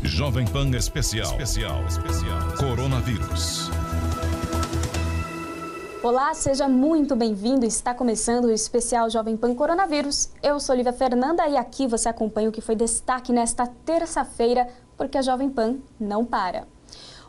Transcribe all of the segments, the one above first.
Jovem Pan Especial. Coronavírus. Olá, seja muito bem-vindo. Está começando o especial Jovem Pan Coronavírus. Eu sou Olivia Fernanda e aqui você acompanha o que foi destaque nesta terça-feira, porque a Jovem Pan não para.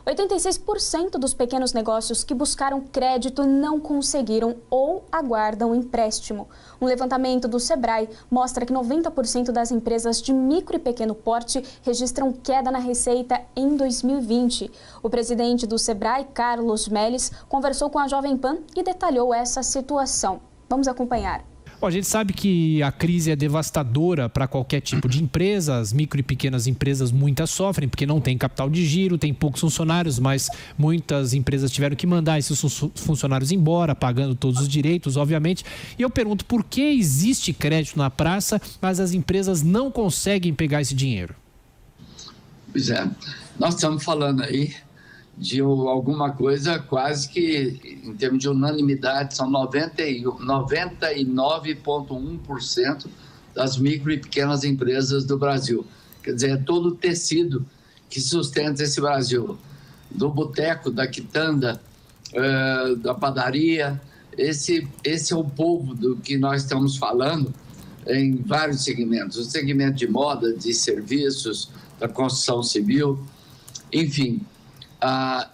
86% dos pequenos negócios que buscaram crédito não conseguiram ou aguardam empréstimo. Um levantamento do Sebrae mostra que 90% das empresas de micro e pequeno porte registram queda na receita em 2020. O presidente do Sebrae, Carlos Melles, conversou com a Jovem Pan e detalhou essa situação. Vamos acompanhar. Bom, a gente sabe que a crise é devastadora para qualquer tipo de empresa. As micro e pequenas empresas, muitas sofrem porque não tem capital de giro, tem poucos funcionários, mas muitas empresas tiveram que mandar esses funcionários embora, pagando todos os direitos, obviamente. E eu pergunto, por que existe crédito na praça, mas as empresas não conseguem pegar esse dinheiro? Pois é, nós estamos falando aí de alguma coisa quase que, em termos de unanimidade, são 99,1% das micro e pequenas empresas do Brasil. Quer dizer, é todo o tecido que sustenta esse Brasil. Do boteco, da quitanda, da padaria, esse é o povo do que nós estamos falando em vários segmentos. O segmento de moda, de serviços, da construção civil, enfim.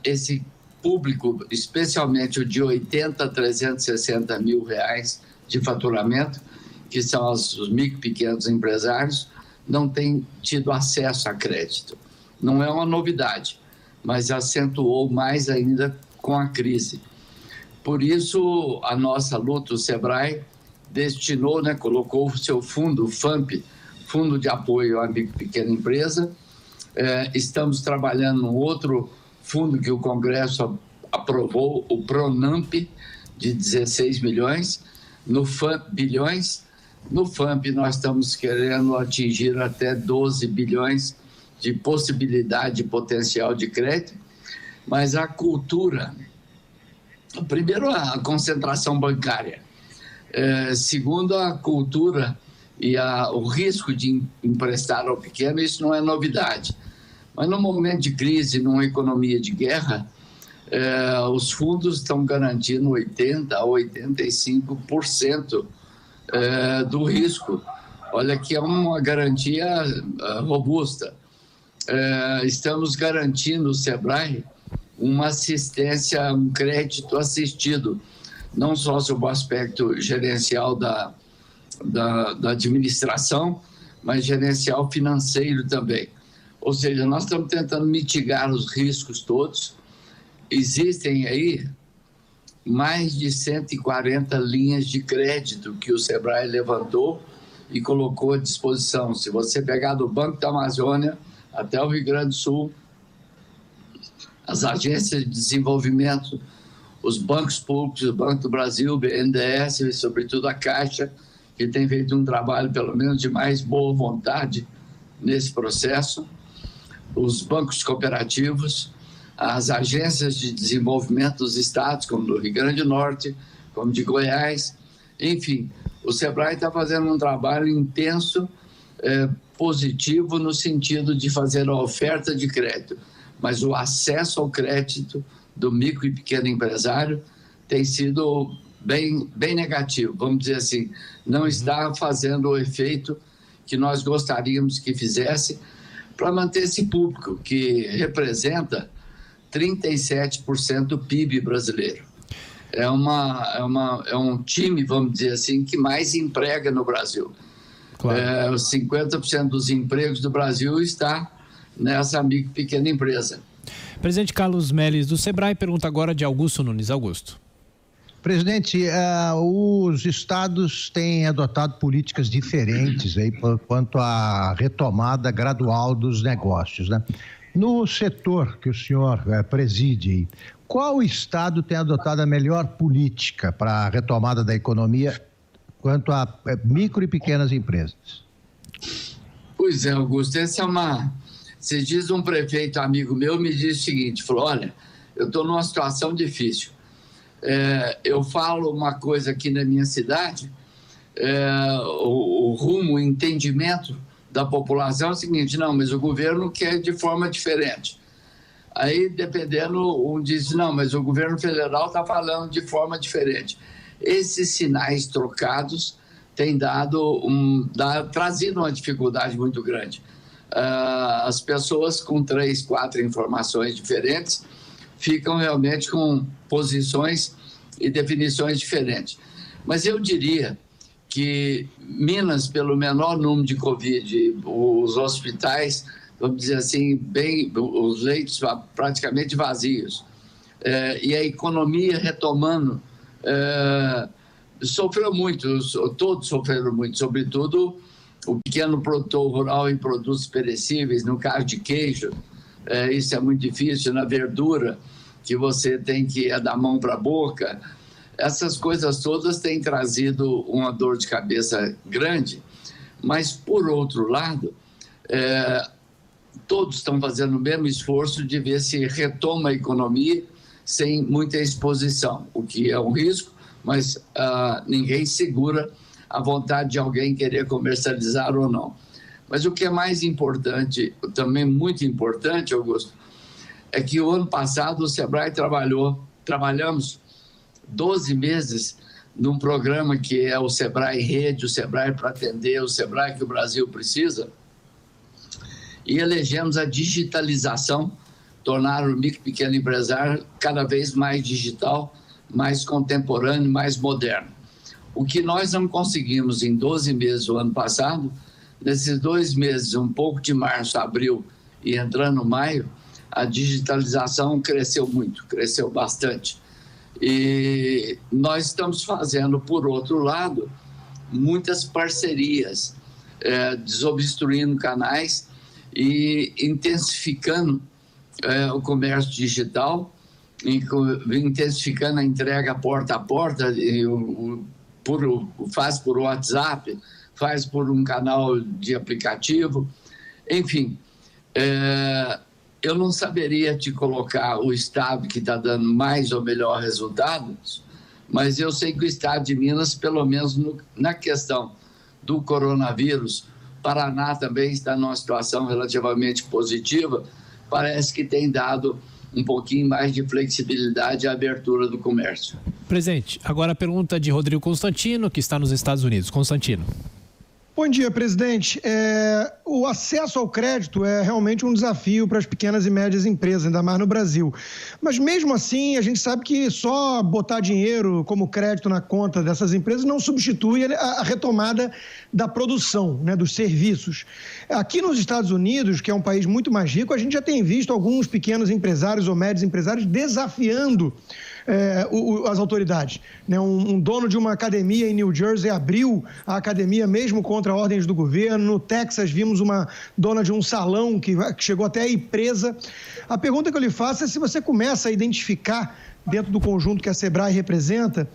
Esse público, especialmente o de 80 a 360 mil reais de faturamento, que são os micro e pequenos empresários, não tem tido acesso a crédito. Não é uma novidade, mas acentuou mais ainda com a crise. Por isso, a nossa luta, o Sebrae, destinou, colocou o seu fundo, o FAMP, Fundo de Apoio à Micro e Pequena Empresa. Estamos trabalhando num outro fundo que o Congresso aprovou, o PRONAMP, de 16 milhões, no FAMP, bilhões. No FAMP, nós estamos querendo atingir até 12 bilhões de possibilidade de potencial de crédito, mas a cultura, primeiro, a concentração bancária, segundo, a cultura e o risco de emprestar ao pequeno, isso não é novidade. Mas no momento de crise, numa economia de guerra, os fundos estão garantindo 80% a 85% do risco. Olha que é uma garantia robusta. Estamos garantindo o Sebrae uma assistência, um crédito assistido, não só sob o aspecto gerencial da administração, mas gerencial financeiro também. Ou seja, nós estamos tentando mitigar os riscos todos. Existem aí mais de 140 linhas de crédito que o Sebrae levantou e colocou à disposição. Se você pegar do Banco da Amazônia até o Rio Grande do Sul, as agências de desenvolvimento, os bancos públicos, o Banco do Brasil, o BNDES e, sobretudo, a Caixa, que tem feito um trabalho, pelo menos, de mais boa vontade nesse processo, os bancos cooperativos, as agências de desenvolvimento dos estados, como do Rio Grande do Norte, como de Goiás, enfim, o Sebrae está fazendo um trabalho intenso, positivo, no sentido de fazer a oferta de crédito, mas o acesso ao crédito do micro e pequeno empresário tem sido bem negativo, vamos dizer assim, não está fazendo o efeito que nós gostaríamos que fizesse, para manter esse público, que representa 37% do PIB brasileiro. É um time, vamos dizer assim, que mais emprega no Brasil. Claro. 50% dos empregos do Brasil está nessa micro e pequena empresa. Presidente Carlos Melles do Sebrae pergunta agora de Augusto Nunes. Augusto. Presidente, os estados têm adotado políticas diferentes aí quanto à retomada gradual dos negócios, né? No setor que o senhor preside, qual estado tem adotado a melhor política para a retomada da economia quanto a micro e pequenas empresas? Pois é, Augusto, Você diz, um prefeito amigo meu me disse o seguinte, falou, olha, eu estou numa situação difícil. Eu falo uma coisa aqui na minha cidade, o rumo, o entendimento da população é o seguinte: não, mas o governo quer de forma diferente. Aí, dependendo, um diz: não, mas o governo federal está falando de forma diferente. Esses sinais trocados têm trazido uma dificuldade muito grande. As pessoas com 3, 4 informações diferentes ficam realmente com posições e definições diferentes. Mas eu diria que Minas, pelo menor número de Covid, os hospitais, vamos dizer assim, os leitos praticamente vazios, e a economia retomando, sofreu muito, todos sofreram muito, sobretudo o pequeno produtor rural em produtos perecíveis, no caso de queijo, isso é muito difícil, na verdura, que você tem que ir da mão para a boca. Essas coisas todas têm trazido uma dor de cabeça grande, mas, por outro lado, todos estão fazendo o mesmo esforço de ver se retoma a economia sem muita exposição, o que é um risco, mas ninguém segura a vontade de alguém querer comercializar ou não. Mas o que é mais importante, também muito importante, Augusto, é que o ano passado o Sebrae trabalhamos 12 meses num programa que é o Sebrae Rede, o Sebrae para atender, o Sebrae que o Brasil precisa, e elegemos a digitalização, tornar o micro e pequeno empresário cada vez mais digital, mais contemporâneo, mais moderno. O que nós não conseguimos em 12 meses do ano passado, nesses 2 meses, um pouco de março, abril e entrando maio, a digitalização cresceu muito, cresceu bastante. E nós estamos fazendo, por outro lado, muitas parcerias, desobstruindo canais e intensificando o comércio digital, intensificando a entrega porta a porta, faz por WhatsApp, faz por um canal de aplicativo, enfim. Eu não saberia te colocar o estado que está dando mais ou melhor resultados, mas eu sei que o estado de Minas, pelo menos na questão do coronavírus, Paraná também está numa situação relativamente positiva, parece que tem dado um pouquinho mais de flexibilidade à abertura do comércio. Presidente, agora a pergunta de Rodrigo Constantino, que está nos Estados Unidos. Constantino. Bom dia, presidente. O acesso ao crédito é realmente um desafio para as pequenas e médias empresas, ainda mais no Brasil. Mas mesmo assim, a gente sabe que só botar dinheiro como crédito na conta dessas empresas não substitui a retomada da produção, né, dos serviços. Aqui nos Estados Unidos, que é um país muito mais rico, a gente já tem visto alguns pequenos empresários ou médios empresários desafiando as autoridades. Né? Um dono de uma academia em New Jersey abriu a academia mesmo contra ordens do governo. No Texas, vimos uma dona de um salão que chegou até a ir presa. A pergunta que eu lhe faço é se você começa a identificar, dentro do conjunto que a Sebrae representa,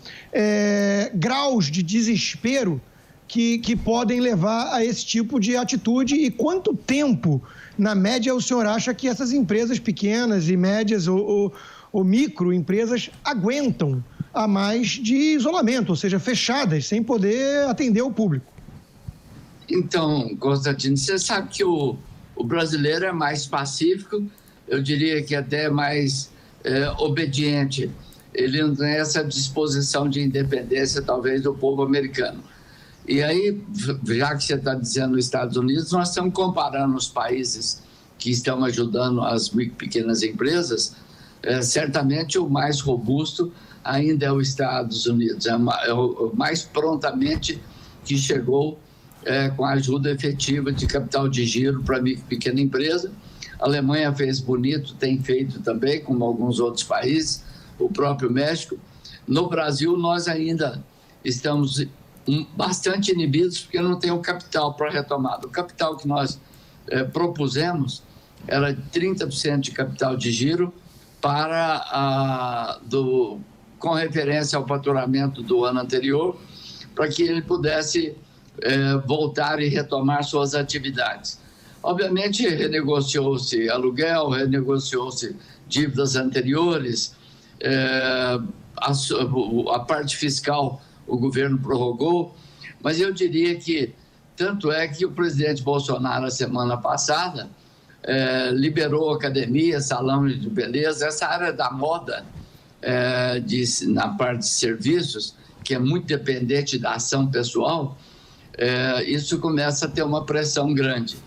graus de desespero que podem levar a esse tipo de atitude, e quanto tempo, na média, o senhor acha que essas empresas pequenas e médias ou microempresas aguentam a mais de isolamento, ou seja, fechadas, sem poder atender o público? Então, Constantino, você sabe que o brasileiro é mais pacífico, eu diria que até mais obediente. Ele não tem essa disposição de independência, talvez, do povo americano. E aí, já que você está dizendo os Estados Unidos, nós estamos comparando os países que estão ajudando as pequenas empresas. Certamente o mais robusto ainda é os Estados Unidos, é o mais prontamente que chegou com a ajuda efetiva de capital de giro para a pequena empresa. A Alemanha fez bonito, tem feito também, como alguns outros países, o próprio México. No Brasil, nós ainda estamos bastante inibidos porque não tem o capital para retomada. O capital que nós propusemos era 30% de capital de giro com referência ao faturamento do ano anterior, para que ele pudesse voltar e retomar suas atividades. Obviamente, renegociou-se aluguel, renegociou-se dívidas anteriores, a parte fiscal o governo prorrogou, mas eu diria que Tanto é que o presidente Bolsonaro, a semana passada, liberou academia, salão de beleza, essa área da moda, na parte de serviços, que é muito dependente da ação pessoal, isso começa a ter uma pressão grande.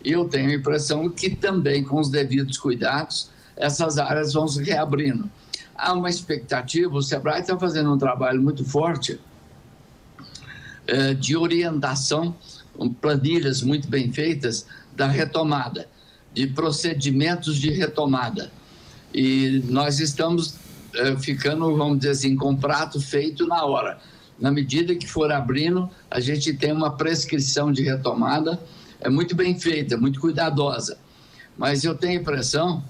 E eu tenho a impressão que também, com os devidos cuidados, essas áreas vão se reabrindo. Há uma expectativa, o Sebrae está fazendo um trabalho muito forte de orientação, com planilhas muito bem feitas da retomada, de procedimentos de retomada. E nós estamos ficando, vamos dizer assim, com o prato feito na hora. Na medida que for abrindo, a gente tem uma prescrição de retomada muito bem feita, muito cuidadosa. Mas eu tenho a impressão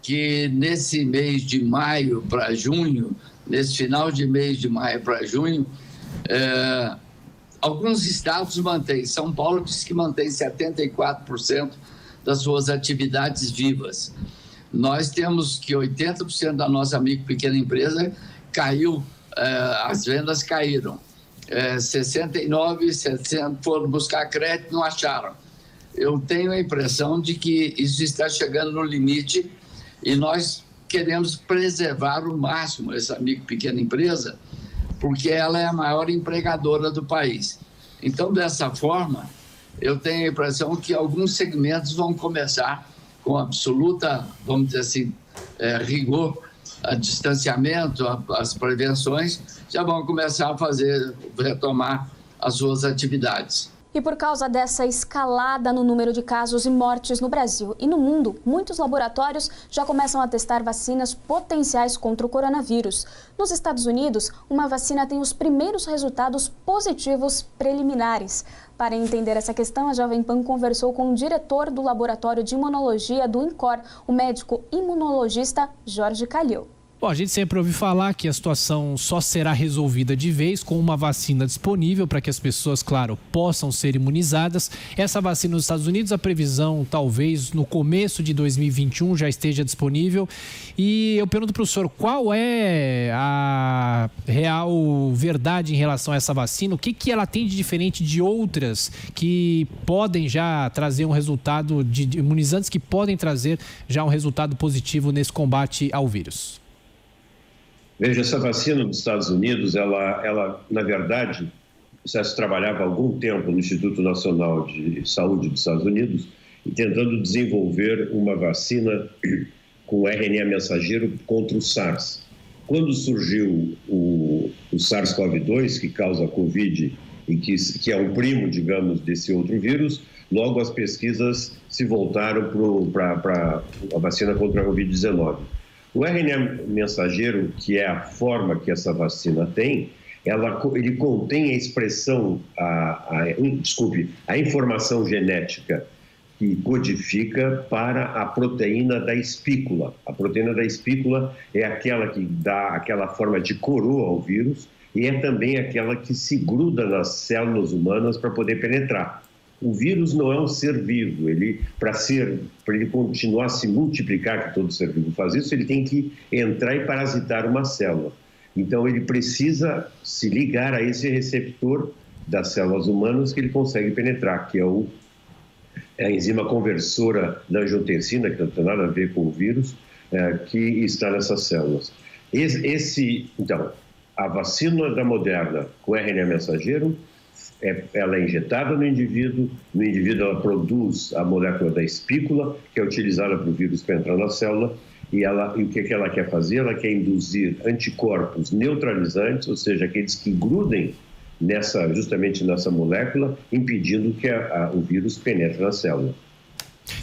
que nesse mês de maio para junho, nesse final de mês de maio para junho, alguns estados mantêm. São Paulo diz que mantém 74% das suas atividades vivas. Nós temos que 80% da nossa micro e pequena empresa caiu, as vendas caíram. 69% foram buscar crédito, não acharam. Eu tenho a impressão de que isso está chegando no limite e nós queremos preservar o máximo essa micro e pequena empresa, porque ela é a maior empregadora do país. Então, dessa forma, eu tenho a impressão que alguns segmentos vão começar com absoluta, vamos dizer assim, rigor, distanciamento, as prevenções, já vão começar a retomar as suas atividades. E por causa dessa escalada no número de casos e mortes no Brasil e no mundo, muitos laboratórios já começam a testar vacinas potenciais contra o coronavírus. Nos Estados Unidos, uma vacina tem os primeiros resultados positivos preliminares. Para entender essa questão, a Jovem Pan conversou com o diretor do Laboratório de Imunologia do INCOR, o médico imunologista Jorge Calil. Bom, a gente sempre ouve falar que a situação só será resolvida de vez com uma vacina disponível para que as pessoas, claro, possam ser imunizadas. Essa vacina nos Estados Unidos, a previsão talvez no começo de 2021 já esteja disponível. E eu pergunto para o senhor, qual é a real verdade em relação a essa vacina? O que ela tem de diferente de outras que podem já trazer um resultado, de imunizantes que podem trazer já um resultado positivo nesse combate ao vírus? Veja, essa vacina dos Estados Unidos, ela na verdade, já se trabalhava há algum tempo no Instituto Nacional de Saúde dos Estados Unidos, tentando desenvolver uma vacina com RNA mensageiro contra o SARS. Quando surgiu o SARS-CoV-2, que causa a Covid e que é um primo, digamos, desse outro vírus, logo as pesquisas se voltaram para a vacina contra a Covid-19. O RNA mensageiro, que é a forma que essa vacina tem, ele contém a expressão, a informação genética que codifica para a proteína da espícula. A proteína da espícula é aquela que dá aquela forma de coroa ao vírus e é também aquela que se gruda nas células humanas para poder penetrar. O vírus não é um ser vivo, para ele continuar a se multiplicar, que todo ser vivo faz isso, ele tem que entrar e parasitar uma célula. Então ele precisa se ligar a esse receptor das células humanas que ele consegue penetrar, que é a enzima conversora da angiotensina, que não tem nada a ver com o vírus, que está nessas células. Então, a vacina da Moderna com RNA mensageiro, ela é injetada no indivíduo ela produz a molécula da espícula, que é utilizada para o vírus para entrar na célula, e o que ela quer fazer? Ela quer induzir anticorpos neutralizantes, ou seja, aqueles que grudem justamente nessa molécula, impedindo que o vírus penetre na célula.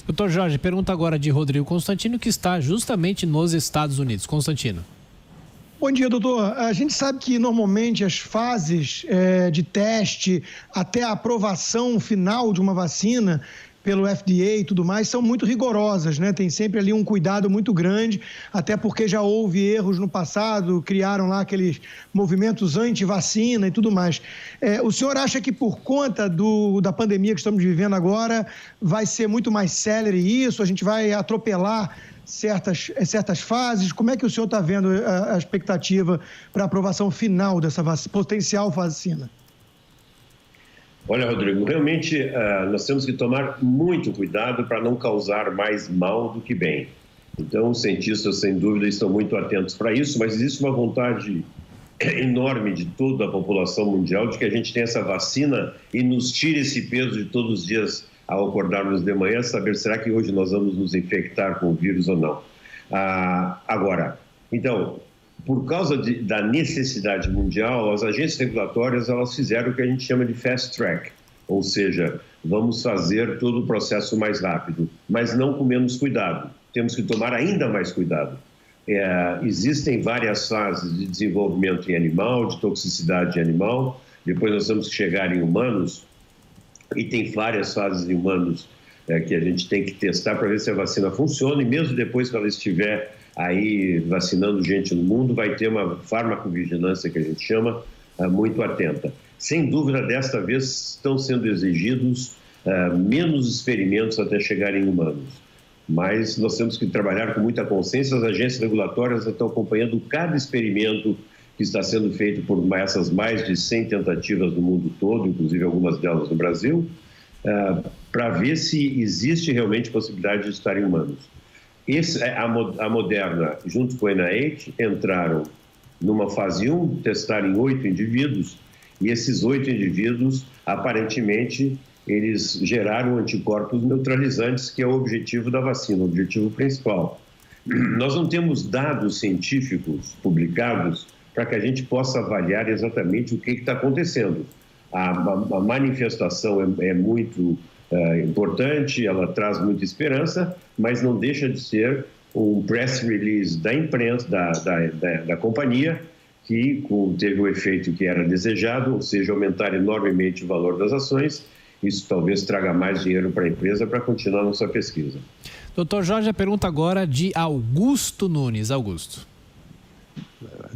Doutor Jorge, pergunta agora de Rodrigo Constantino, que está justamente nos Estados Unidos. Constantino. Bom dia, doutor. A gente sabe que normalmente as fases de teste até a aprovação final de uma vacina pelo FDA e tudo mais são muito rigorosas, né? Tem sempre ali um cuidado muito grande, até porque já houve erros no passado, criaram lá aqueles movimentos anti-vacina e tudo mais. O senhor acha que por conta da pandemia que estamos vivendo agora vai ser muito mais célere isso? A gente vai atropelar certas fases? Como é que o senhor está vendo a expectativa para a aprovação final dessa potencial vacina? Olha, Rodrigo, realmente nós temos que tomar muito cuidado para não causar mais mal do que bem. Então, os cientistas, sem dúvida, estão muito atentos para isso, mas existe uma vontade enorme de toda a população mundial de que a gente tenha essa vacina e nos tire esse peso de todos os dias ao acordarmos de manhã, saber será que hoje nós vamos nos infectar com o vírus ou não. Agora, então, por causa da necessidade mundial, as agências regulatórias elas fizeram o que a gente chama de fast track, ou seja, vamos fazer todo o processo mais rápido, mas não com menos cuidado. Temos que tomar ainda mais cuidado. Existem várias fases de desenvolvimento em animal, de toxicidade em animal, depois nós temos que chegar em humanos, e tem várias fases em humanos que a gente tem que testar para ver se a vacina funciona, e mesmo depois que ela estiver aí vacinando gente no mundo, vai ter uma farmacovigilância, que a gente chama, muito atenta. Sem dúvida, desta vez estão sendo exigidos menos experimentos até chegar em humanos. Mas nós temos que trabalhar com muita consciência, as agências regulatórias estão acompanhando cada experimento que está sendo feito por essas mais de 100 tentativas no mundo todo, inclusive algumas delas no Brasil, para ver se existe realmente possibilidade de estar em humanos. A Moderna, junto com a NIH, entraram numa fase 1, testaram em 8 indivíduos, e esses 8 indivíduos, aparentemente, eles geraram anticorpos neutralizantes, que é o objetivo da vacina, o objetivo principal. Nós não temos dados científicos publicados para que a gente possa avaliar exatamente o que está acontecendo. A manifestação é muito importante, ela traz muita esperança, mas não deixa de ser um press release da imprensa, da companhia, que teve o efeito que era desejado, ou seja, aumentar enormemente o valor das ações. Isso talvez traga mais dinheiro para a empresa para continuar na sua pesquisa. Doutor Jorge, a pergunta agora de Augusto Nunes. Augusto.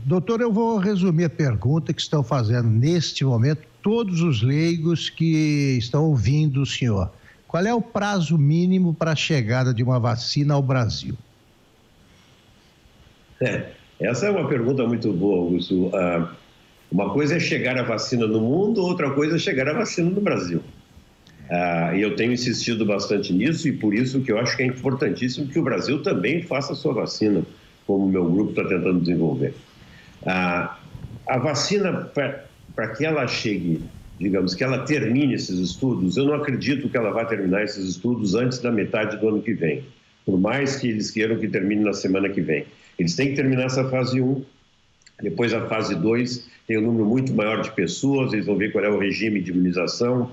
Doutor, eu vou resumir a pergunta que estão fazendo neste momento todos os leigos que estão ouvindo o senhor. Qual é o prazo mínimo para a chegada de uma vacina ao Brasil? Essa é uma pergunta muito boa, Augusto. Uma coisa é chegar a vacina no mundo, outra coisa é chegar a vacina no Brasil. E eu tenho insistido bastante nisso, e por isso que eu acho que é importantíssimo que o Brasil também faça a sua vacina, como o meu grupo está tentando desenvolver. A vacina, para que ela chegue, digamos, que ela termine esses estudos, eu não acredito que ela vá terminar esses estudos antes da metade do ano que vem, por mais que eles queiram que termine na semana que vem. Eles têm que terminar essa fase 1, depois a fase 2 tem um número muito maior de pessoas, eles vão ver qual é o regime de imunização,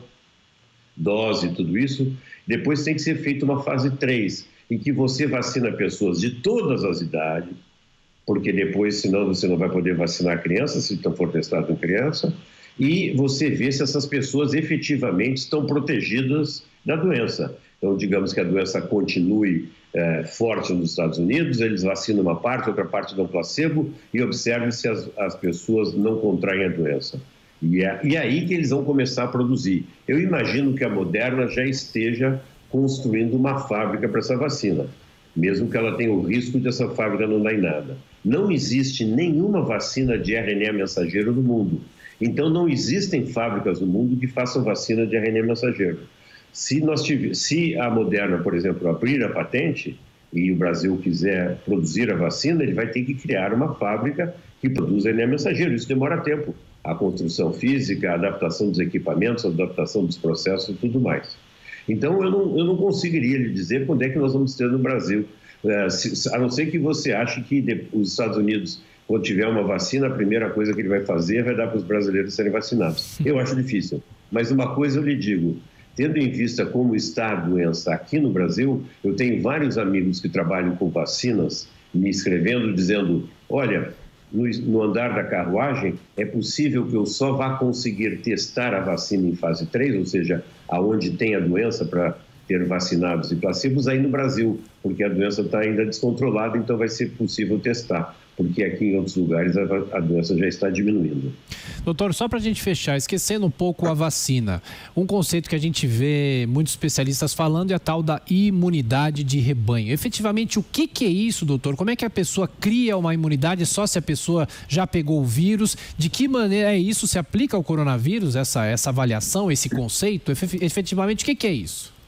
dose e tudo isso. Depois tem que ser feita uma fase 3, em que você vacina pessoas de todas as idades, porque depois, senão, você não vai poder vacinar crianças, se não for testado em criança, e você vê se essas pessoas efetivamente estão protegidas da doença. Então, digamos que a doença continue forte nos Estados Unidos, eles vacinam uma parte, outra parte dão placebo e observem se as pessoas não contraem a doença. E aí que eles vão começar a produzir. Eu imagino que a Moderna já esteja construindo uma fábrica para essa vacina, mesmo que ela tenha o risco de essa fábrica não dar em nada. Não existe nenhuma vacina de RNA mensageiro no mundo. Então, não existem fábricas no mundo que façam vacina de RNA mensageiro. Se a Moderna, por exemplo, abrir a patente e o Brasil quiser produzir a vacina, ele vai ter que criar uma fábrica que produza RNA mensageiro. Isso demora tempo. A construção física, a adaptação dos equipamentos, a adaptação dos processos e tudo mais. Então, eu não conseguiria lhe dizer quando é que nós vamos ter no Brasil. A não ser que você ache que os Estados Unidos, quando tiver uma vacina, a primeira coisa que ele vai fazer vai dar para os brasileiros serem vacinados. Eu acho difícil. Mas uma coisa eu lhe digo, tendo em vista como está a doença aqui no Brasil, eu tenho vários amigos que trabalham com vacinas me escrevendo, dizendo, olha, no andar da carruagem, é possível que eu só vá conseguir testar a vacina em fase 3, ou seja, aonde tem a doença para ter vacinados e placebos aí no Brasil, porque a doença está ainda descontrolada, então vai ser possível testar. porque aqui em outros lugares a doença já está diminuindo. Doutor, só para a gente fechar, esquecendo um pouco a vacina, um conceito que a gente vê muitos especialistas falando é a tal da imunidade de rebanho. Efetivamente, o que é isso, doutor? Como é que a pessoa cria uma imunidade só se a pessoa já pegou o vírus? De que maneira isso se aplica ao coronavírus, essa avaliação, esse conceito? Efetivamente, o que é isso?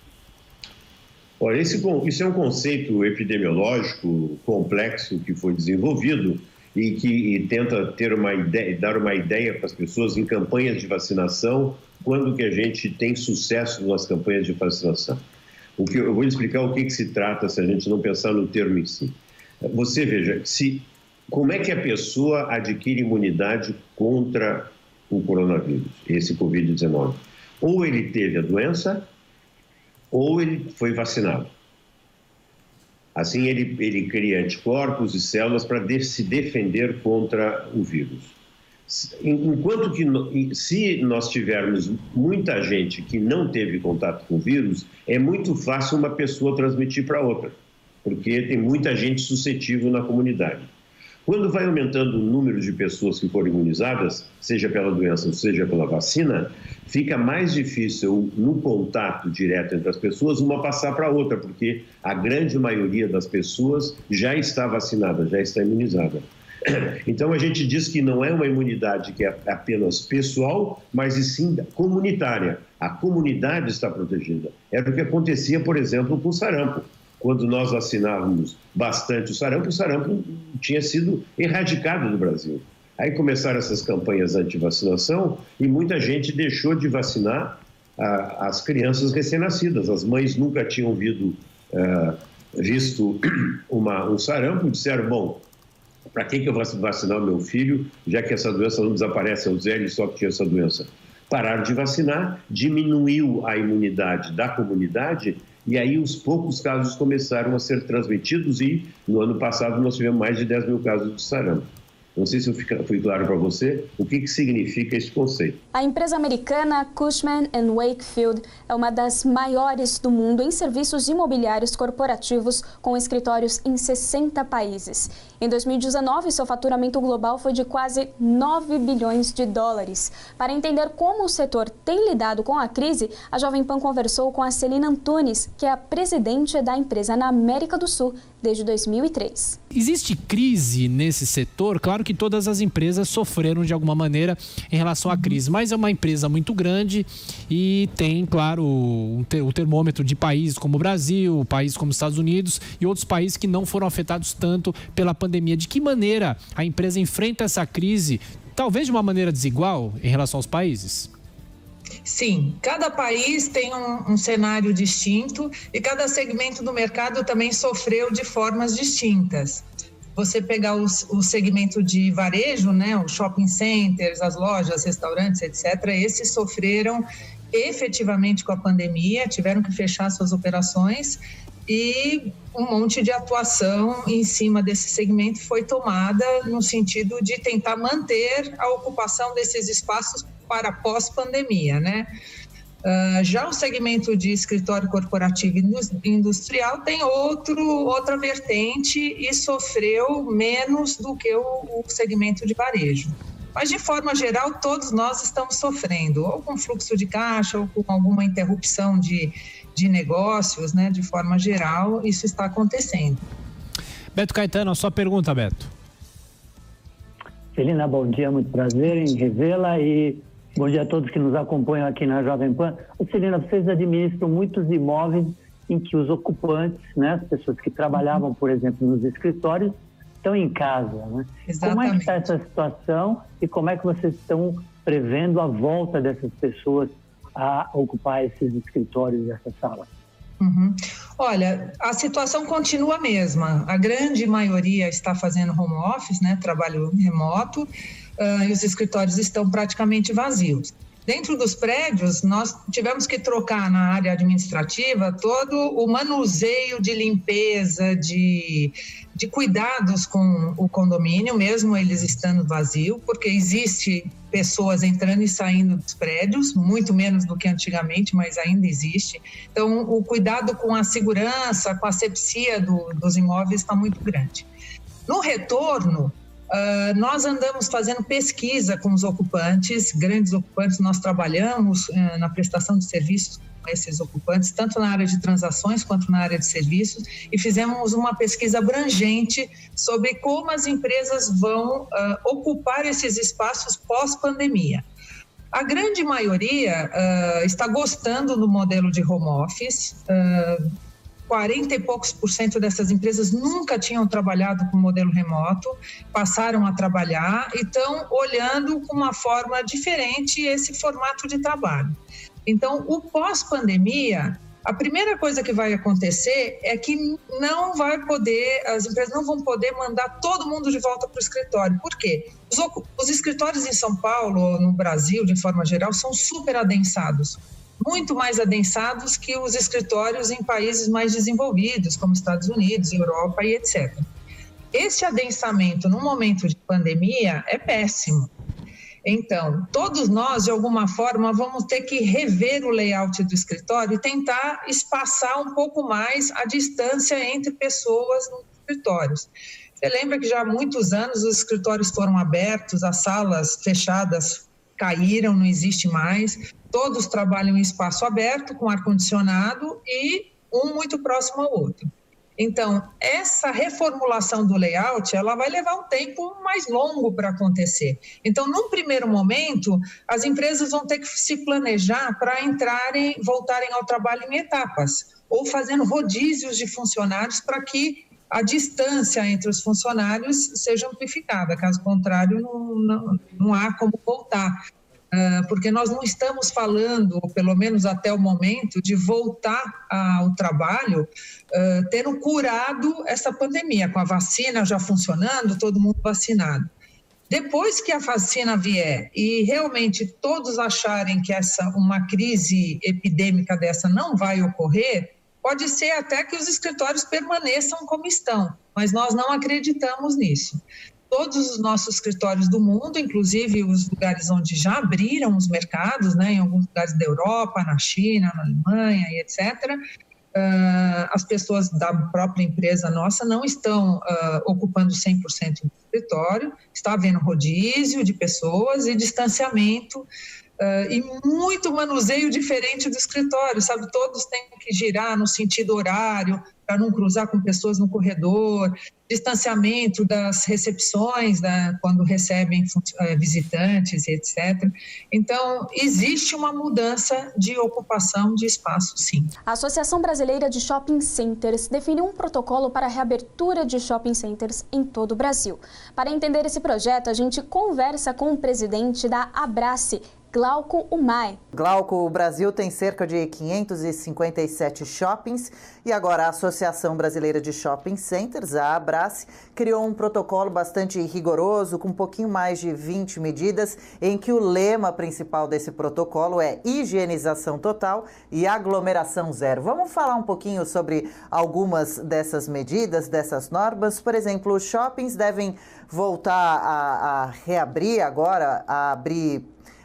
Olha, isso é um conceito epidemiológico complexo que foi desenvolvido e que tenta dar uma ideia para as pessoas em campanhas de vacinação, quando que a gente tem sucesso nas campanhas de vacinação. Eu vou explicar o que se trata se a gente não pensar no termo em si. Você veja, como é que a pessoa adquire imunidade contra o coronavírus, esse Covid-19? Ou ele teve a doença, ou ele foi vacinado. Assim, ele cria anticorpos e células para se defender contra o vírus. Enquanto que, se nós tivermos muita gente que não teve contato com o vírus, é muito fácil uma pessoa transmitir para outra, porque tem muita gente suscetível na comunidade. Quando vai aumentando o número de pessoas que foram imunizadas, seja pela doença ou seja pela vacina, fica mais difícil, no contato direto entre as pessoas, uma passar para a outra, porque a grande maioria das pessoas já está vacinada, já está imunizada. Então, a gente diz que não é uma imunidade que é apenas pessoal, mas e sim comunitária. A comunidade está protegida. Era o que acontecia, por exemplo, com o sarampo. Quando nós vacinávamos bastante o sarampo tinha sido erradicado do Brasil. Aí começaram essas campanhas anti-vacinação e muita gente deixou de vacinar as crianças recém-nascidas. As mães nunca tinham visto um sarampo, disseram, bom, para que eu vou vacinar o meu filho, já que essa doença não desaparece aos velhos, só que tinha essa doença. Pararam de vacinar, diminuiu a imunidade da comunidade, e aí os poucos casos começaram a ser transmitidos e no ano passado nós tivemos mais de 10 mil casos de sarampo. Não sei se eu fui claro para você o que significa esse conceito. A empresa americana Cushman & Wakefield é uma das maiores do mundo em serviços imobiliários corporativos, com escritórios em 60 países. Em 2019, seu faturamento global foi de quase 9 bilhões de dólares. Para entender como o setor tem lidado com a crise, a Jovem Pan conversou com a Celina Antunes, que é a presidente da empresa na América do Sul desde 2003. Existe crise nesse setor? Claro que todas as empresas sofreram de alguma maneira em relação à crise, mas é uma empresa muito grande e tem, claro, o termômetro de países como o Brasil, países como os Estados Unidos e outros países que não foram afetados tanto pela pandemia. De que maneira a empresa enfrenta essa crise, talvez de uma maneira desigual em relação aos países? Sim, cada país tem um cenário distinto e cada segmento do mercado também sofreu de formas distintas. Você pegar o segmento de varejo, né, os shopping centers, as lojas, restaurantes, etc., esses sofreram efetivamente com a pandemia, tiveram que fechar suas operações e um monte de atuação em cima desse segmento foi tomada no sentido de tentar manter a ocupação desses espaços para pós-pandemia, né? Já o segmento de escritório corporativo e industrial tem outra vertente e sofreu menos do que o segmento de varejo. Mas, de forma geral, todos nós estamos sofrendo, ou com fluxo de caixa, ou com alguma interrupção de negócios, né? De forma geral, isso está acontecendo. Beto Caetano, a sua pergunta, Beto. Celina, bom dia, muito prazer em revê-la e bom dia a todos que nos acompanham aqui na Jovem Pan. Celina, vocês administram muitos imóveis em que os ocupantes, né, as pessoas que trabalhavam, por exemplo, nos escritórios, estão em casa, né? Exatamente. Como é que está essa situação e como é que vocês estão prevendo a volta dessas pessoas a ocupar esses escritórios e essas salas? Olha, a situação continua a mesma. A grande maioria está fazendo home office, né, trabalho remoto, e os escritórios estão praticamente vazios. Dentro dos prédios, nós tivemos que trocar na área administrativa todo o manuseio de limpeza, de cuidados com o condomínio, mesmo eles estando vazios, porque existe pessoas entrando e saindo dos prédios, muito menos do que antigamente, mas ainda existe. Então, o cuidado com a segurança, com a asepsia dos imóveis está muito grande. No retorno, Nós andamos fazendo pesquisa com os ocupantes, grandes ocupantes, nós trabalhamos na prestação de serviços com esses ocupantes, tanto na área de transações quanto na área de serviços, e fizemos uma pesquisa abrangente sobre como as empresas vão ocupar esses espaços pós-pandemia. A grande maioria está gostando do modelo de home office. 40 e poucos % dessas empresas nunca tinham trabalhado com modelo remoto, passaram a trabalhar e estão olhando com uma forma diferente esse formato de trabalho. Então, o pós-pandemia, a primeira coisa que vai acontecer é que as empresas não vão poder mandar todo mundo de volta para o escritório. Por quê? Os escritórios em São Paulo, no Brasil, de forma geral, são super adensados. Muito mais adensados que os escritórios em países mais desenvolvidos, como Estados Unidos, Europa e etc. Esse adensamento no momento de pandemia é péssimo. Então, todos nós, de alguma forma, vamos ter que rever o layout do escritório e tentar espaçar um pouco mais a distância entre pessoas nos escritórios. Você lembra que já há muitos anos os escritórios foram abertos, as salas fechadas caíram, não existe mais. Todos trabalham em espaço aberto, com ar-condicionado e um muito próximo ao outro. Então, essa reformulação do layout, ela vai levar um tempo mais longo para acontecer. Então, num primeiro momento, as empresas vão ter que se planejar para voltarem ao trabalho em etapas, ou fazendo rodízios de funcionários para que a distância entre os funcionários seja amplificada. Caso contrário, não há como voltar. Porque nós não estamos falando, ou pelo menos até o momento, de voltar ao trabalho tendo curado essa pandemia, com a vacina já funcionando, todo mundo vacinado. Depois que a vacina vier e realmente todos acharem que uma crise epidêmica dessa não vai ocorrer, pode ser até que os escritórios permaneçam como estão, mas nós não acreditamos nisso. Todos os nossos escritórios do mundo, inclusive os lugares onde já abriram os mercados, né, em alguns lugares da Europa, na China, na Alemanha e etc., as pessoas da própria empresa nossa não estão ocupando 100% do escritório, está havendo rodízio de pessoas e distanciamento e muito manuseio diferente do escritório, sabe? Todos têm que girar no sentido horário para não cruzar com pessoas no corredor, distanciamento das recepções, quando recebem visitantes, etc. Então, existe uma mudança de ocupação de espaço, sim. A Associação Brasileira de Shopping Centers definiu um protocolo para a reabertura de shopping centers em todo o Brasil. Para entender esse projeto, a gente conversa com o presidente da Abrace, Glauco Umay. Glauco, o Brasil tem cerca de 557 shoppings e agora a Associação Brasileira de Shopping Centers, a Abrace, criou um protocolo bastante rigoroso, com um pouquinho mais de 20 medidas, em que o lema principal desse protocolo é higienização total e aglomeração zero. Vamos falar um pouquinho sobre algumas dessas medidas, dessas normas. Por exemplo, os shoppings devem voltar a reabrir agora, a abrir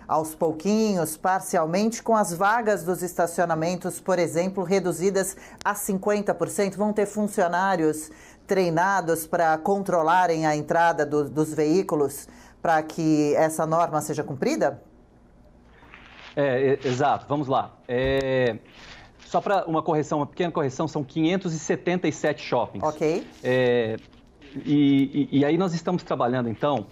aos pouquinhos, parcialmente, com as vagas dos estacionamentos, por exemplo, reduzidas a 50%. Vão ter funcionários treinados para controlarem a entrada dos veículos para que essa norma seja cumprida? Exato. Vamos lá. Só para uma pequena correção, são 577 shoppings. Ok. E aí nós estamos trabalhando, então,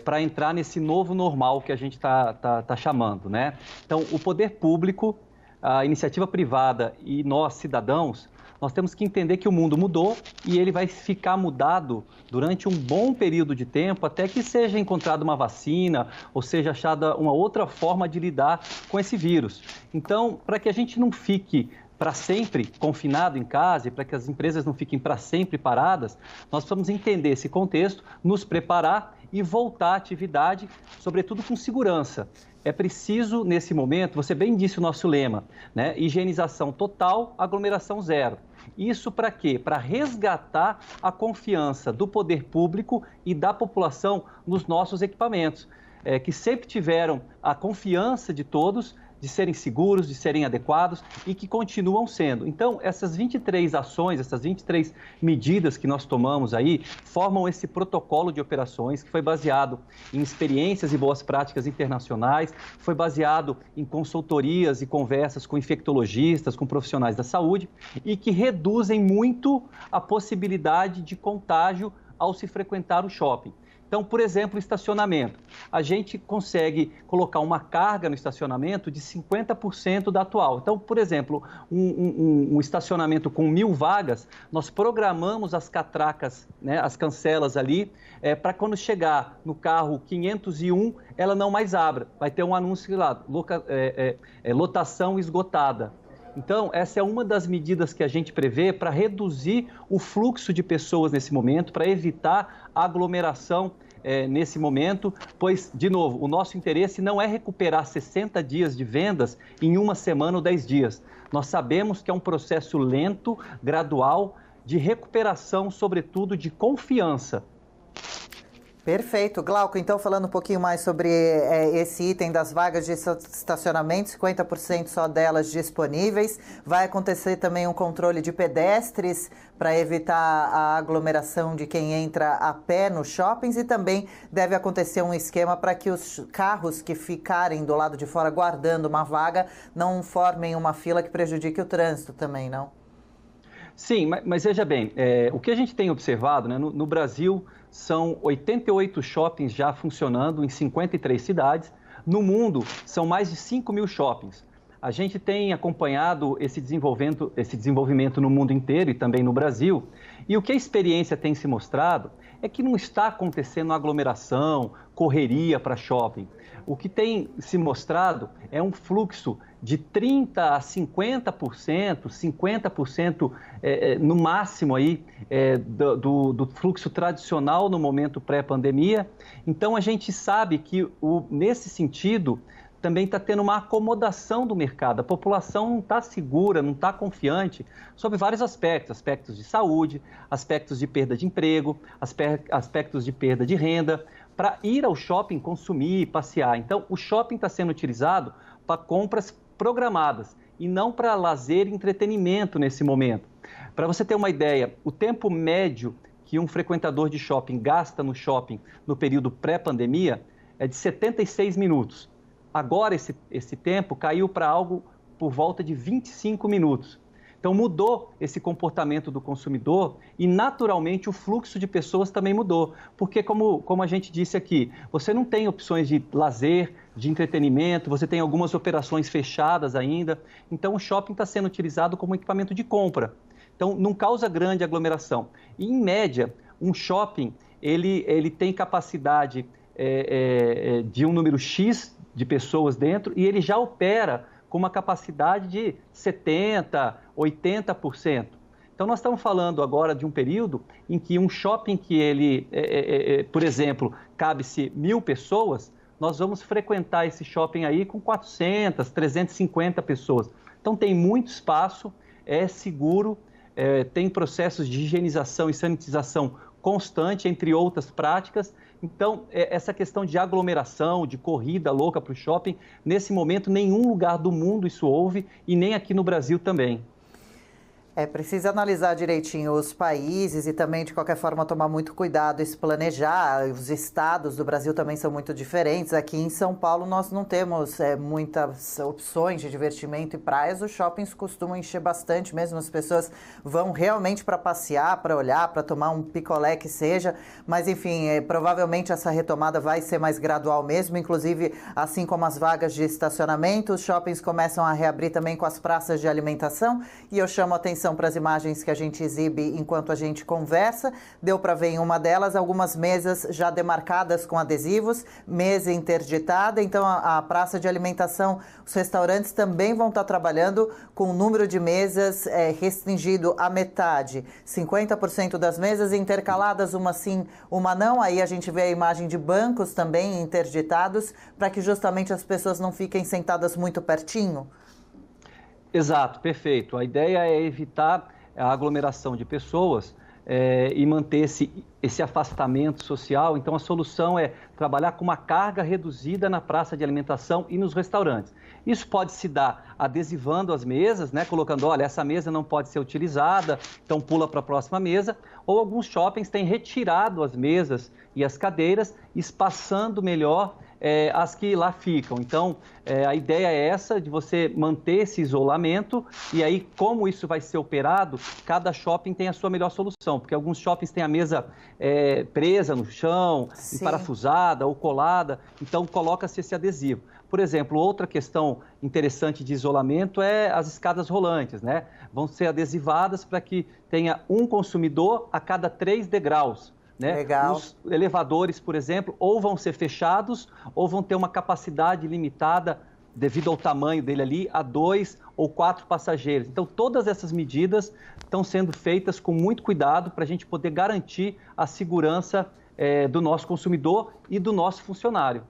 para entrar nesse novo normal que a gente está chamando, né? Então, o poder público, a iniciativa privada e nós, cidadãos, nós temos que entender que o mundo mudou e ele vai ficar mudado durante um bom período de tempo até que seja encontrada uma vacina ou seja achada uma outra forma de lidar com esse vírus. Então, para que a gente não fique para sempre confinado em casa e para que as empresas não fiquem para sempre paradas, nós precisamos entender esse contexto, nos preparar e voltar à atividade, sobretudo com segurança. É preciso, nesse momento, você bem disse o nosso lema, né? Higienização total, aglomeração zero. Isso para quê? Para resgatar a confiança do poder público e da população nos nossos equipamentos, que sempre tiveram a confiança de todos de serem seguros, de serem adequados e que continuam sendo. Então, essas 23 ações, essas 23 medidas que nós tomamos aí, formam esse protocolo de operações que foi baseado em experiências e boas práticas internacionais, foi baseado em consultorias e conversas com infectologistas, com profissionais da saúde e que reduzem muito a possibilidade de contágio ao se frequentar o shopping. Então, por exemplo, o estacionamento. A gente consegue colocar uma carga no estacionamento de 50% da atual. Então, por exemplo, um estacionamento com 1.000 vagas, nós programamos as catracas, né, as cancelas ali, para quando chegar no carro 501, ela não mais abra. Vai ter um anúncio lá, lotação esgotada. Então, essa é uma das medidas que a gente prevê para reduzir o fluxo de pessoas nesse momento, para evitar a aglomeração nesse momento, pois, de novo, o nosso interesse não é recuperar 60 dias de vendas em uma semana ou 10 dias. Nós sabemos que é um processo lento, gradual, de recuperação, sobretudo de confiança. Perfeito. Glauco, então falando um pouquinho mais sobre esse item das vagas de estacionamento, 50% só delas disponíveis. Vai acontecer também um controle de pedestres para evitar a aglomeração de quem entra a pé nos shoppings e também deve acontecer um esquema para que os carros que ficarem do lado de fora guardando uma vaga não formem uma fila que prejudique o trânsito também, não? Sim, mas veja bem, o que a gente tem observado, né, no Brasil, são 88 shoppings já funcionando em 53 cidades. No mundo, são mais de 5.000 shoppings. A gente tem acompanhado esse desenvolvimento no mundo inteiro e também no Brasil. E o que a experiência tem se mostrado é que não está acontecendo aglomeração, correria para shopping. O que tem se mostrado é um fluxo de 30% a 50%, 50% no máximo aí, do fluxo tradicional no momento pré-pandemia. Então, a gente sabe que, nesse sentido, também está tendo uma acomodação do mercado. A população não está segura, não está confiante sobre vários aspectos. Aspectos de saúde, aspectos de perda de emprego, aspectos de perda de renda, para ir ao shopping consumir, passear. Então, o shopping está sendo utilizado para compras programadas e não para lazer e entretenimento nesse momento. Para você ter uma ideia, o tempo médio que um frequentador de shopping gasta no shopping no período pré-pandemia é de 76 minutos. Agora esse tempo caiu para algo por volta de 25 minutos. Então mudou esse comportamento do consumidor e naturalmente o fluxo de pessoas também mudou. Porque como a gente disse aqui, você não tem opções de lazer, de entretenimento, você tem algumas operações fechadas ainda. Então o shopping está sendo utilizado como equipamento de compra. Então não causa grande aglomeração. E em média, um shopping ele tem capacidade de um número X de pessoas dentro e ele já opera com uma capacidade de 70%, 80%. Então, nós estamos falando agora de um período em que um shopping que ele, por exemplo, cabe-se 1.000 pessoas, nós vamos frequentar esse shopping aí com 400, 350 pessoas. Então, tem muito espaço, é seguro, tem processos de higienização e sanitização constante, entre outras práticas. Então, essa questão de aglomeração, de corrida louca para o shopping, nesse momento, nenhum lugar do mundo isso houve e nem aqui no Brasil também. Precisa analisar direitinho os países e também, de qualquer forma, tomar muito cuidado e se planejar. Os estados do Brasil também são muito diferentes. Aqui em São Paulo nós não temos muitas opções de divertimento e praias. Os shoppings costumam encher bastante mesmo. As pessoas vão realmente para passear, para olhar, para tomar um picolé que seja. Mas, enfim, provavelmente essa retomada vai ser mais gradual mesmo. Inclusive, assim como as vagas de estacionamento, os shoppings começam a reabrir também com as praças de alimentação. E eu chamo a atenção para as imagens que a gente exibe enquanto a gente conversa. Deu para ver em uma delas algumas mesas já demarcadas com adesivos, mesa interditada. Então a praça de alimentação, os restaurantes também vão estar trabalhando com o número de mesas restringido à metade. 50% das mesas intercaladas, uma sim, uma não. Aí a gente vê a imagem de bancos também interditados para que justamente as pessoas não fiquem sentadas muito pertinho. Exato, perfeito. A ideia é evitar a aglomeração de pessoas e manter esse afastamento social. Então, a solução é trabalhar com uma carga reduzida na praça de alimentação e nos restaurantes. Isso pode se dar adesivando as mesas, né? Colocando, olha, essa mesa não pode ser utilizada, então pula para a próxima mesa. Ou alguns shoppings têm retirado as mesas e as cadeiras, espaçando melhor as que lá ficam. Então, a ideia é essa, de você manter esse isolamento, e aí, como isso vai ser operado, cada shopping tem a sua melhor solução, porque alguns shoppings têm a mesa presa no chão, parafusada ou colada, então coloca-se esse adesivo. Por exemplo, outra questão interessante de isolamento é as escadas rolantes, né? Vão ser adesivadas para que tenha um consumidor a cada 3 degraus. Né? Legal. Os elevadores, por exemplo, ou vão ser fechados ou vão ter uma capacidade limitada, devido ao tamanho dele ali, a 2 ou 4 passageiros. Então, todas essas medidas estão sendo feitas com muito cuidado para a gente poder garantir a segurança do nosso consumidor e do nosso funcionário.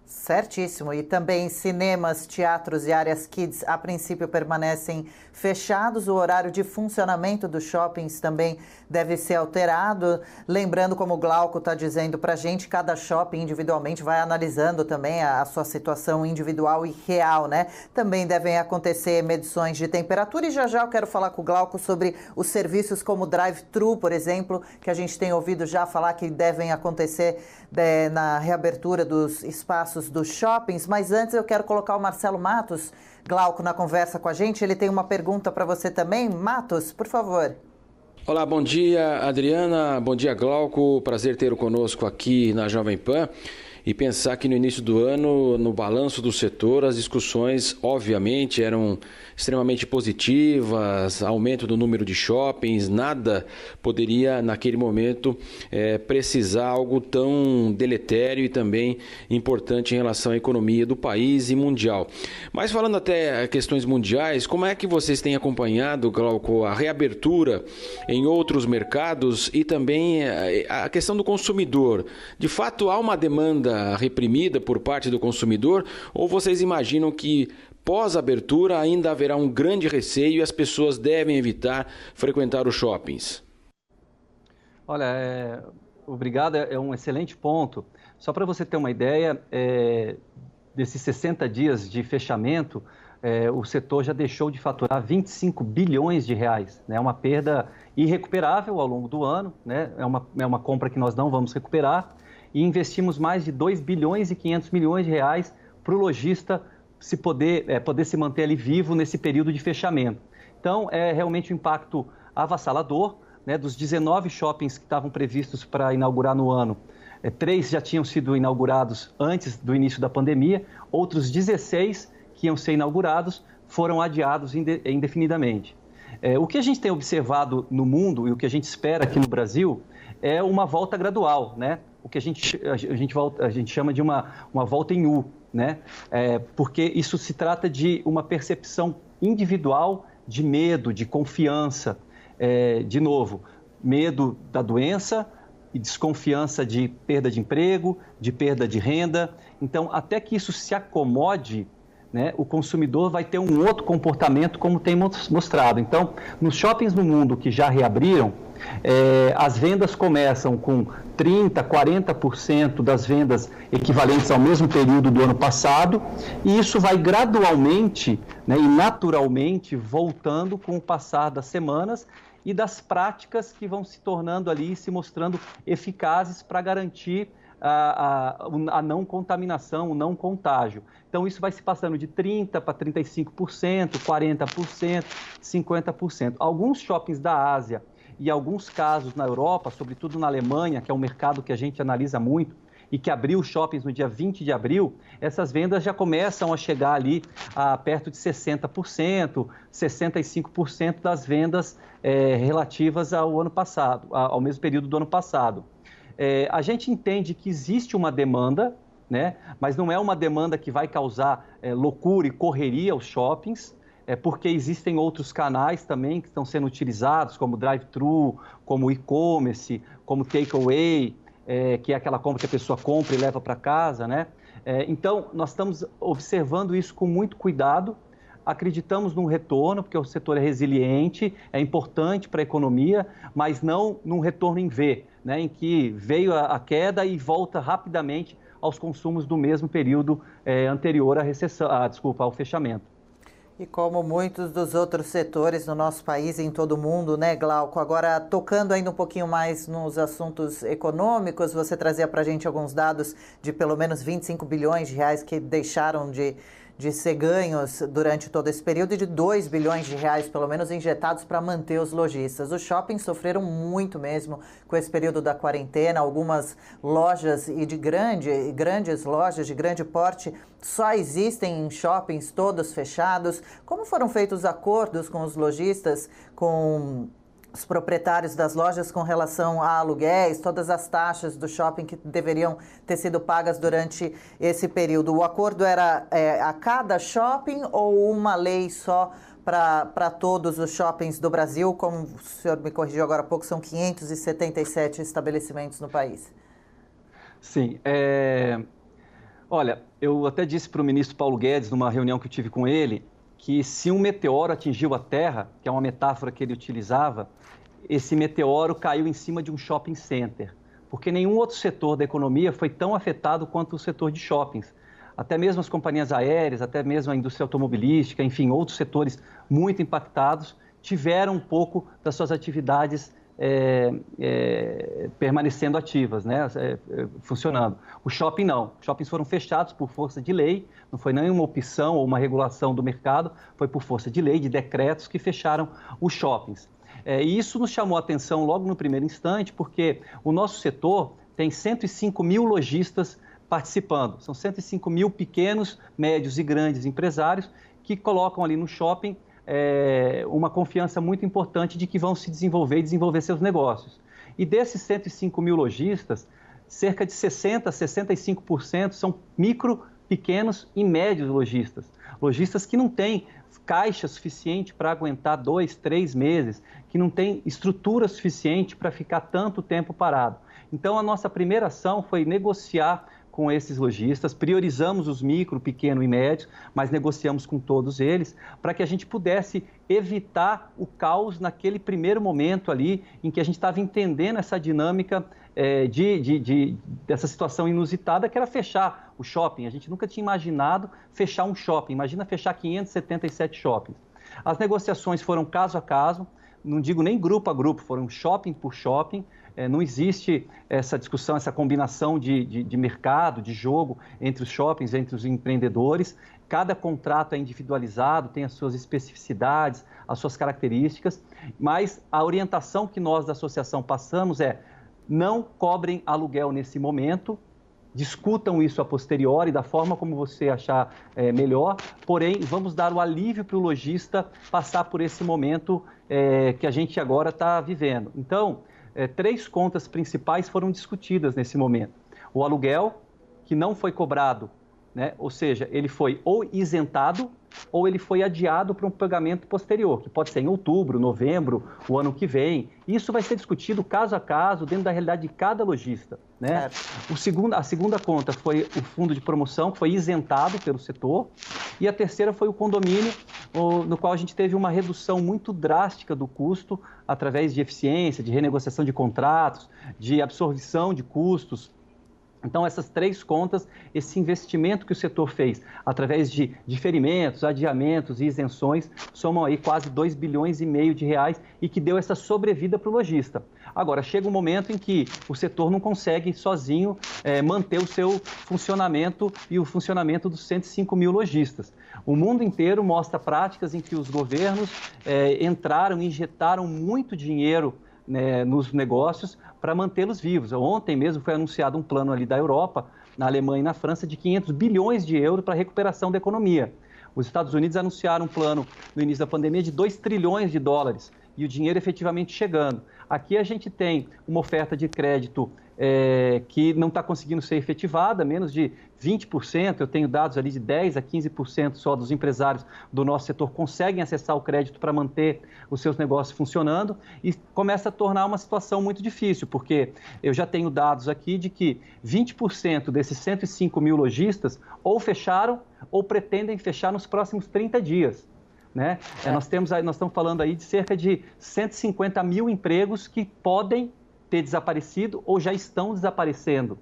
Certíssimo. E também cinemas, teatros e áreas kids, a princípio, permanecem fechados. O horário de funcionamento dos shoppings também deve ser alterado. Lembrando, como o Glauco está dizendo para a gente, cada shopping individualmente vai analisando também a sua situação individual e real, né? Também devem acontecer medições de temperatura. E já eu quero falar com o Glauco sobre os serviços como drive-thru, por exemplo, que a gente tem ouvido já falar que devem acontecer na reabertura dos espaços dos shoppings, mas antes eu quero colocar o Marcelo Matos, Glauco, na conversa com a gente. Ele tem uma pergunta para você também. Matos, por favor. Olá, bom dia, Adriana, bom dia, Glauco, prazer tê-lo conosco aqui na Jovem Pan. E pensar que no início do ano, no balanço do setor, as discussões, obviamente, eram extremamente positivas, aumento do número de shoppings, nada poderia, naquele momento, precisar algo tão deletério e também importante em relação à economia do país e mundial. Mas falando até questões mundiais, como é que vocês têm acompanhado, Glauco, a reabertura em outros mercados e também a questão do consumidor? De fato, há uma demanda reprimida por parte do consumidor, ou vocês imaginam que pós-abertura ainda haverá um grande receio e as pessoas devem evitar frequentar os shoppings? Olha, obrigado, é um excelente ponto. Só para você ter uma ideia, desses 60 dias de fechamento, o setor já deixou de faturar 25 bilhões de reais, né? Uma perda irrecuperável ao longo do ano, né? É uma compra que nós não vamos recuperar. E investimos mais de 2 bilhões e 500 milhões de reais para o lojista poder se manter ali vivo nesse período de fechamento. Então, é realmente um impacto avassalador, né? Dos 19 shoppings que estavam previstos para inaugurar no ano, 3 já tinham sido inaugurados antes do início da pandemia, outros 16 que iam ser inaugurados foram adiados indefinidamente. O que a gente tem observado no mundo e o que a gente espera aqui no Brasil é uma volta gradual, né? O que a gente chama de uma volta em U, né? Porque isso se trata de uma percepção individual de medo, de confiança. De novo, medo da doença e desconfiança de perda de emprego, de perda de renda. Então, até que isso se acomode, né, o consumidor vai ter um outro comportamento, como tem mostrado. Então, nos shoppings no mundo que já reabriram, as vendas começam com 30%, 40% das vendas equivalentes ao mesmo período do ano passado, e isso vai gradualmente, né, e naturalmente voltando com o passar das semanas e das práticas que vão se tornando ali, se mostrando eficazes para garantir a não contaminação, o não contágio. Então, isso vai se passando de 30% para 35%, 40%, 50%. Alguns shoppings da Ásia e alguns casos na Europa, sobretudo na Alemanha, que é um mercado que a gente analisa muito e que abriu shoppings no dia 20 de abril, essas vendas já começam a chegar ali a perto de 60%, 65% das vendas relativas ao ano passado, ao mesmo período do ano passado. A gente entende que existe uma demanda, né? Mas não é uma demanda que vai causar loucura e correria aos shoppings, porque existem outros canais também que estão sendo utilizados, como drive-thru, como e-commerce, como takeaway, que é aquela compra que a pessoa compra e leva para casa, né? Então, nós estamos observando isso com muito cuidado. acreditamos num retorno, porque o setor é resiliente, é importante para a economia, mas não num retorno em V, né, em que veio a queda e volta rapidamente aos consumos do mesmo período anterior à recessão, ao fechamento. E como muitos dos outros setores no nosso país e em todo o mundo, né, Glauco? Agora, tocando ainda um pouquinho mais nos assuntos econômicos, você trazia para a gente alguns dados de pelo menos 25 bilhões de reais que deixaram de ser ganhos durante todo esse período e de 2 bilhões de reais, pelo menos, injetados para manter os lojistas. Os shoppings sofreram muito mesmo com esse período da quarentena. Algumas lojas e grandes lojas de grande porte só existem em shoppings todos fechados. Como foram feitos os acordos com os lojistas, com os proprietários das lojas com relação a aluguéis, todas as taxas do shopping que deveriam ter sido pagas durante esse período? O acordo era a cada shopping ou uma lei só para todos os shoppings do Brasil? Como o senhor me corrigiu agora há pouco, são 577 estabelecimentos no país. Sim. Olha, eu até disse para o ministro Paulo Guedes, numa reunião que eu tive com ele, que se um meteoro atingiu a Terra, que é uma metáfora que ele utilizava, esse meteoro caiu em cima de um shopping center, porque nenhum outro setor da economia foi tão afetado quanto o setor de shoppings. Até mesmo as companhias aéreas, até mesmo a indústria automobilística, enfim, outros setores muito impactados, tiveram um pouco das suas atividades permanecendo ativas, né? Funcionando. O shopping não. Os shoppings foram fechados por força de lei, não foi nenhuma opção ou uma regulação do mercado, foi por força de lei, de decretos que fecharam os shoppings. E isso nos chamou a atenção logo no primeiro instante, porque o nosso setor tem 105 mil lojistas participando. São 105 mil pequenos, médios e grandes empresários que colocam ali no shopping uma confiança muito importante de que vão se desenvolver e desenvolver seus negócios. E desses 105 mil lojistas, cerca de 60% a 65% são micro, pequenos e médios lojistas. Lojistas que não têm caixa suficiente para aguentar 2, 3 meses, que não têm estrutura suficiente para ficar tanto tempo parado. Então, a nossa primeira ação foi negociar com esses lojistas, priorizamos os micro, pequeno e médios, mas negociamos com todos eles para que a gente pudesse evitar o caos naquele primeiro momento ali em que a gente estava entendendo essa dinâmica dessa situação inusitada que era fechar o shopping. A gente nunca tinha imaginado fechar um shopping, imagina fechar 577 shoppings. As negociações foram caso a caso, não digo nem grupo a grupo, foram shopping por shopping. Não existe essa discussão, essa combinação de mercado, de jogo entre os shoppings, entre os empreendedores. Cada contrato é individualizado, tem as suas especificidades, as suas características, mas a orientação que nós da associação passamos é: não cobrem aluguel nesse momento, discutam isso a posteriori, da forma como você achar melhor, porém, vamos dar o alívio para o lojista passar por esse momento que a gente agora está vivendo. Então, 3 contas principais foram discutidas nesse momento. O aluguel, que não foi cobrado, né? Ou seja, ele foi ou isentado ou ele foi adiado para um pagamento posterior, que pode ser em outubro, novembro, o ano que vem. Isso vai ser discutido caso a caso, dentro da realidade de cada lojista, né? A segunda conta foi o fundo de promoção, que foi isentado pelo setor, e a terceira foi o condomínio, no qual a gente teve uma redução muito drástica do custo através de eficiência, de renegociação de contratos, de absorção de custos. Então, essas 3 contas, esse investimento que o setor fez através de diferimentos, adiamentos e isenções, somam aí quase 2,5 bilhões de reais e que deu essa sobrevida para o lojista. Agora, chega um momento em que o setor não consegue sozinho manter o seu funcionamento e o funcionamento dos 105 mil lojistas. O mundo inteiro mostra práticas em que os governos entraram e injetaram muito dinheiro nos negócios para mantê-los vivos. Ontem mesmo foi anunciado um plano ali da Europa, na Alemanha e na França, de 500 bilhões de euros para a recuperação da economia. Os Estados Unidos anunciaram um plano no início da pandemia de 2 trilhões de dólares e o dinheiro efetivamente chegando. Aqui a gente tem uma oferta de crédito que não está conseguindo ser efetivada, menos de 20%, eu tenho dados ali de 10% a 15% só dos empresários do nosso setor conseguem acessar o crédito para manter os seus negócios funcionando e começa a tornar uma situação muito difícil, porque eu já tenho dados aqui de que 20% desses 105 mil lojistas ou fecharam ou pretendem fechar nos próximos 30 dias. né? Nós estamos falando aí de cerca de 150 mil empregos que podem ter desaparecido ou já estão desaparecendo.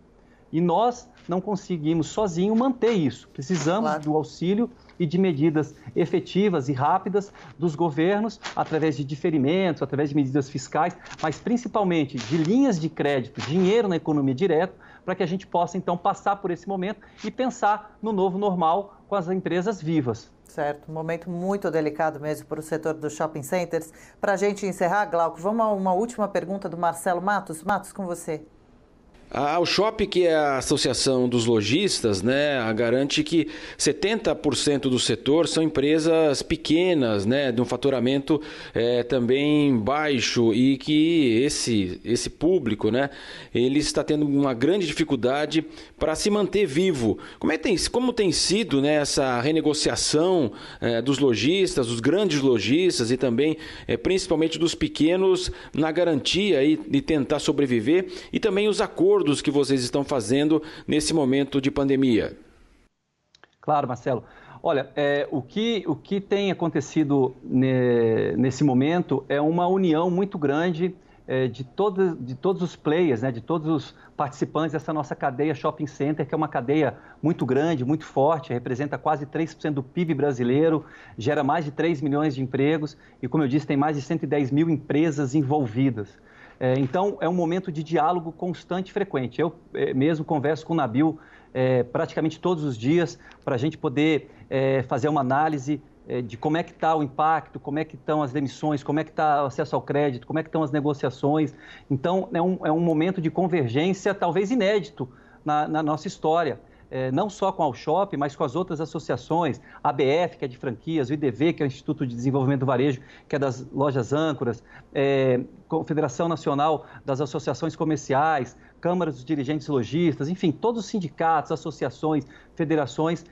E nós não conseguimos sozinhos manter isso. Precisamos do auxílio e de medidas efetivas e rápidas dos governos, através de diferimentos, através de medidas fiscais, mas principalmente de linhas de crédito, dinheiro na economia direta, para que a gente possa, então, passar por esse momento e pensar no novo normal com as empresas vivas. Certo, um momento muito delicado mesmo para o setor dos shopping centers. Para a gente encerrar, Glauco, vamos a uma última pergunta do Marcelo Matos. Matos, com você. A Alshop, que é a Associação dos Lojistas, né, garante que 70% do setor são empresas pequenas, né, de um faturamento também baixo, e que esse público, né, ele está tendo uma grande dificuldade para se manter vivo. Como tem sido, né, essa renegociação dos lojistas, dos grandes lojistas e também principalmente dos pequenos, na garantia aí de tentar sobreviver, e também os acordos que vocês estão fazendo nesse momento de pandemia? Claro, Marcelo. Olha, o que tem acontecido nesse momento é uma união muito grande de todos os players, né, de todos os participantes dessa nossa cadeia Shopping Center, que é uma cadeia muito grande, muito forte, representa quase 3% do PIB brasileiro, gera mais de 3 milhões de empregos e, como eu disse, tem mais de 110 mil empresas envolvidas. Então, é um momento de diálogo constante e frequente. Eu mesmo converso com o Nabil praticamente todos os dias para a gente poder fazer uma análise de como é que está o impacto, como é que estão as demissões, como é que está o acesso ao crédito, como é que estão as negociações. Então, é um momento de convergência talvez inédito na nossa história. Não só com a Alshop, mas com as outras associações, a ABF, que é de franquias, o IDV, que é o Instituto de Desenvolvimento do Varejo, que é das lojas âncoras, Confederação Nacional das Associações Comerciais, Câmaras dos Dirigentes Lojistas, enfim, todos os sindicatos, associações, federações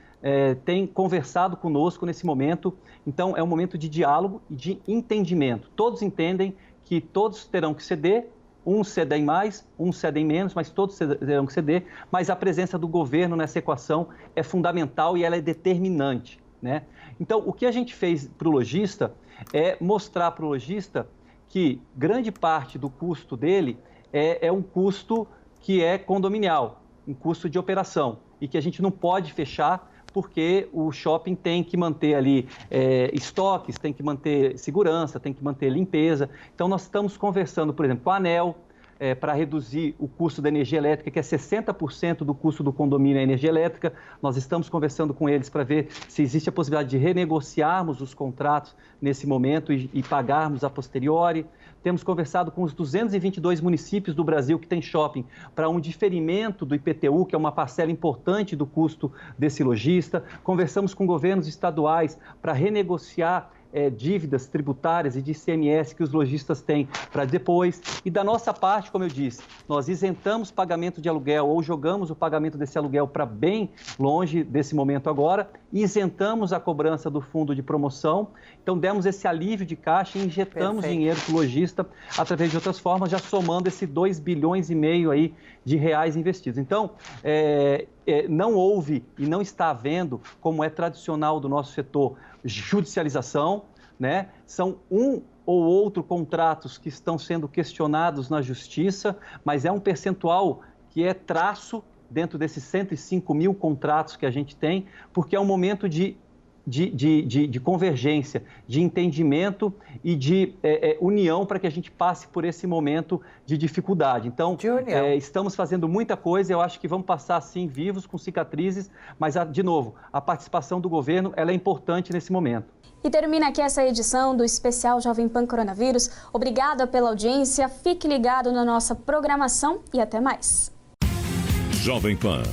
têm conversado conosco nesse momento. Então, é um momento de diálogo e de entendimento. Todos entendem que todos terão que ceder, uns cedem mais, uns cedem menos, mas todos terão que ceder, mas a presença do governo nessa equação é fundamental e ela é determinante, né? Então, o que a gente fez para o lojista é mostrar para o lojista que grande parte do custo dele é um custo que é condominial, um custo de operação, e que a gente não pode fechar porque o shopping tem que manter ali estoques, tem que manter segurança, tem que manter limpeza. Então, nós estamos conversando, por exemplo, com a ANEEL, para reduzir o custo da energia elétrica, que é 60% do custo do condomínio é energia elétrica. Nós estamos conversando com eles para ver se existe a possibilidade de renegociarmos os contratos nesse momento e pagarmos a posteriori. Temos conversado com os 222 municípios do Brasil que têm shopping para um diferimento do IPTU, que é uma parcela importante do custo desse lojista. Conversamos com governos estaduais para renegociar dívidas tributárias e de ICMS que os lojistas têm para depois. E da nossa parte, como eu disse, nós isentamos pagamento de aluguel ou jogamos o pagamento desse aluguel para bem longe desse momento agora, e isentamos a cobrança do fundo de promoção. Então, demos esse alívio de caixa e injetamos dinheiro para o lojista através de outras formas, já somando esse 2,5 bilhões aí de reais investidos. Então, não houve e não está havendo, como é tradicional do nosso setor, judicialização, né? São um ou outro contratos que estão sendo questionados na justiça, mas é um percentual que é traço dentro desses 105 mil contratos que a gente tem, porque é um momento de convergência, de entendimento e de união para que a gente passe por esse momento de dificuldade. Então, estamos fazendo muita coisa, eu acho que vamos passar assim vivos, com cicatrizes, mas, de novo, a participação do governo ela é importante nesse momento. E termina aqui essa edição do especial Jovem Pan Coronavírus. Obrigada pela audiência, fique ligado na nossa programação e até mais. Jovem Pan